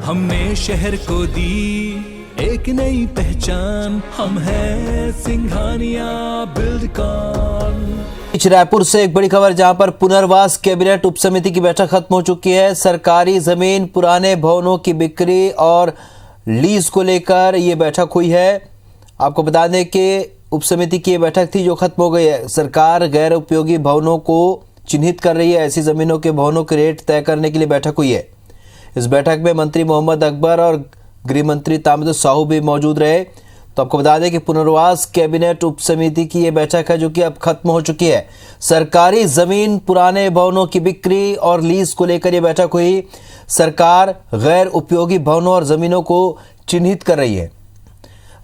हमने शहर को दी एक नई पहचान, हम हैं सिंघानिया बिल्डकॉन। रायपुर से एक बड़ी खबर, जहां पर पुनर्वास कैबिनेट उपसमिति की बैठक खत्म हो चुकी है। सरकारी जमीन, पुराने भवनों की बिक्री और लीज को लेकर ये बैठक हुई है। आपको बता दें कि उपसमिति की ये बैठक थी जो खत्म हो गई है। सरकार गैर उपयोगी भवनों को चिन्हित कर रही है। ऐसी जमीनों के भवनों के रेट तय करने के लिए बैठक हुई है। इस बैठक में मंत्री मोहम्मद अकबर और गृह मंत्री तामिद साहू भी मौजूद रहे। तो आपको बता दें कि पुनर्वास कैबिनेट उपसमिति की यह बैठक है जो कि अब खत्म हो चुकी है। सरकारी जमीन, पुराने भवनों की बिक्री और लीज को लेकर यह बैठक हुई। सरकार गैर उपयोगी भवनों और जमीनों को चिन्हित कर रही है।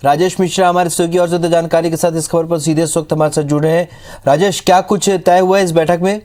राजेश मिश्रा हमारे सहयोगी और ज्यादा जानकारी के साथ इस खबर पर सीधे इस वक्त हमारे साथ जुड़े हैं। राजेश, क्या कुछ तय हुआ है इस बैठक में?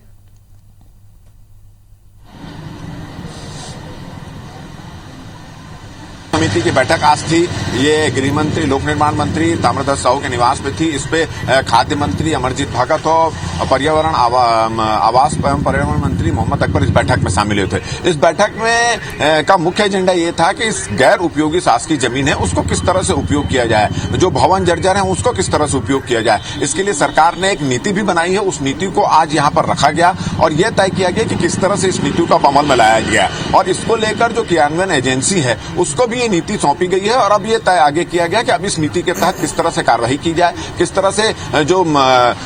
समिति की बैठक आज थी। ये गृह मंत्री, लोक निर्माण मंत्री ताम्रध्वज साहू के निवास पे थी। इस पे खाद्य मंत्री अमरजीत भगत और पर्यावरण आवास एवं पर्यावरण मंत्री मोहम्मद अकबर इस बैठक में शामिल हुए थे। इस बैठक में का मुख्य एजेंडा ये था कि इस गैर उपयोगी शासकीय जमीन है उसको किस तरह से उपयोग किया जाए, जो भवन जर्जर है उसको किस तरह से उपयोग किया जाए। इसके लिए सरकार ने एक नीति भी बनाई है। उस नीति को आज यहाँ पर रखा गया और यह तय किया गया कि किस तरह से इस नीति को अमल में लाया गया और इसको लेकर जो क्रियान्वयन एजेंसी है उसको भी नीति सौंपी गई है। और अब ये तय आगे किया गया कि अब इस नीति के तहत किस तरह से कार्रवाई की जाए, किस तरह से जो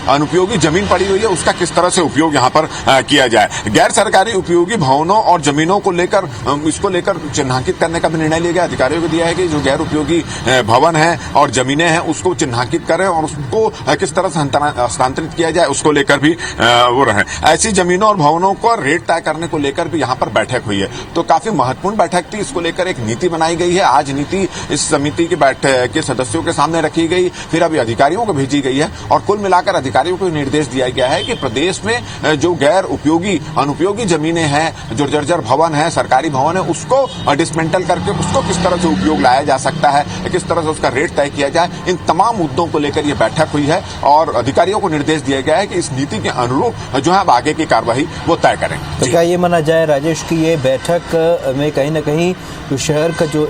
अनुपयोगी जमीन पड़ी हुई है उसका किस तरह से उपयोग यहाँ पर किया जाए। गैर सरकारी उपयोगी भवनों और जमीनों को लेकर इसको लेकर चिन्हांकित करने का भी निर्णय लिया गया। अधिकारियों को दिया है कि जो गैर उपयोगी भवन है और जमीनें हैं उसको चिन्हांकित करें और उसको किस तरह से हस्तांतरित किया जाए उसको लेकर भी वो रहे। ऐसी जमीनों और भवनों को रेट तय करने को लेकर भी यहाँ पर बैठक हुई है। तो काफी महत्वपूर्ण बैठक थी। इसको लेकर एक नीति बनाई गई है। आज नीति इस समिति की बैठक के सदस्यों के सामने रखी गई, फिर अभी अधिकारियों को भेजी गई है और कुल मिलाकर अधिकारियों को निर्देश दिया गया है कि प्रदेश में जो गैर उपयोगी अनुपयोगी जमीनें हैं, जो जर्जर भवन है, सरकारी भवन है, उसको डिसमेंटल करके उसको किस तरह से उपयोग लाया जा सकता है, किस तरह से उसका रेट तय किया जाए। इन तमाम मुद्दों को लेकर यह बैठक हुई है और अधिकारियों को निर्देश दिया गया है कि इस नीति के अनुरूप जो है अब आगे की कार्यवाही वो तय करें। तो क्या ये माना जाए राजेश की ये बैठक में कहीं ना कहीं जो शहर का जो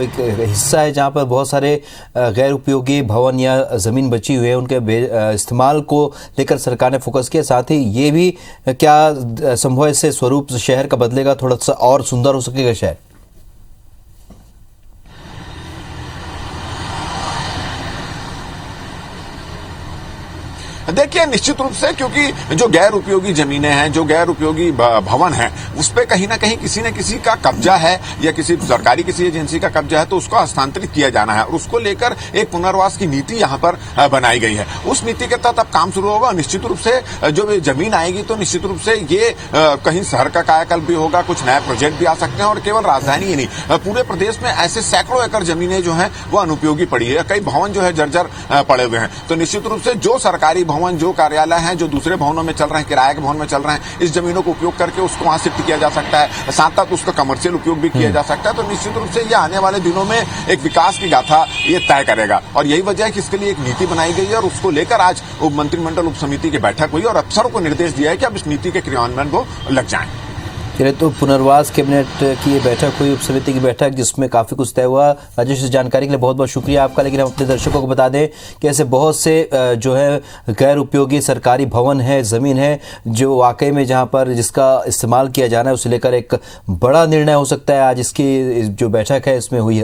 एक हिस्सा है जहां पर बहुत सारे गैर उपयोगी भवन या जमीन बची हुई है उनके इस्तेमाल को लेकर सरकार ने फोकस किया, साथ ही ये भी क्या संभव है इससे स्वरूप शहर का बदलेगा, थोड़ा सा और सुंदर हो सकेगा शहर? देखिए, निश्चित रूप से क्योंकि जो गैर उपयोगी जमीनें हैं, जो गैर उपयोगी भवन हैं, उस पे कहीं ना कहीं किसी न किसी का कब्जा है या किसी सरकारी किसी एजेंसी का कब्जा है तो उसको हस्तांतरित किया जाना है और उसको लेकर एक पुनर्वास की नीति यहाँ पर बनाई गई है। उस नीति के तहत अब काम शुरू होगा। निश्चित रूप से जो जमीन आएगी तो निश्चित रूप से ये कहीं शहर का कायाकल्प भी होगा, कुछ नए प्रोजेक्ट भी आ सकते हैं और केवल राजधानी ही नहीं, पूरे प्रदेश में ऐसे सैकड़ों एकड़ जमीनें जो है वो अनुपयोगी पड़ी है। कई भवन जो है जर्जर पड़े हुए हैं। तो निश्चित रूप से जो सरकारी भवन, जो कार्यालय हैं, जो दूसरे भवनों में चल रहे हैं, किराए के भवन में चल रहे हैं, इस जमीनों को उपयोग करके उसको वहां शिफ्ट किया जा सकता है। साथ साथ उसका कमर्शियल उपयोग भी किया जा सकता है। तो निश्चित रूप से ये आने वाले दिनों में एक विकास की गाथा ये तय करेगा और यही वजह है कि इसके लिए एक नीति बनाई गई है और उसको लेकर आज मंत्रिमंडल उप समिति की बैठक हुई और अफसरों को निर्देश दिया है कि अब इस नीति के क्रियान्वयन को लग जाएं। चलिए, तो पुनर्वास कैबिनेट की ये बैठक हुई, उपसमिति की बैठक, जिसमें काफी कुछ तय हुआ। राजेश, इस जानकारी के लिए बहुत बहुत शुक्रिया आपका। लेकिन हम अपने दर्शकों को बता दें कि ऐसे बहुत से जो है गैर उपयोगी सरकारी भवन है, जमीन है, जो वाकई में जहां पर जिसका इस्तेमाल किया जाना है उसे लेकर एक बड़ा निर्णय हो सकता है। आज इसकी जो बैठक है इसमें हुआ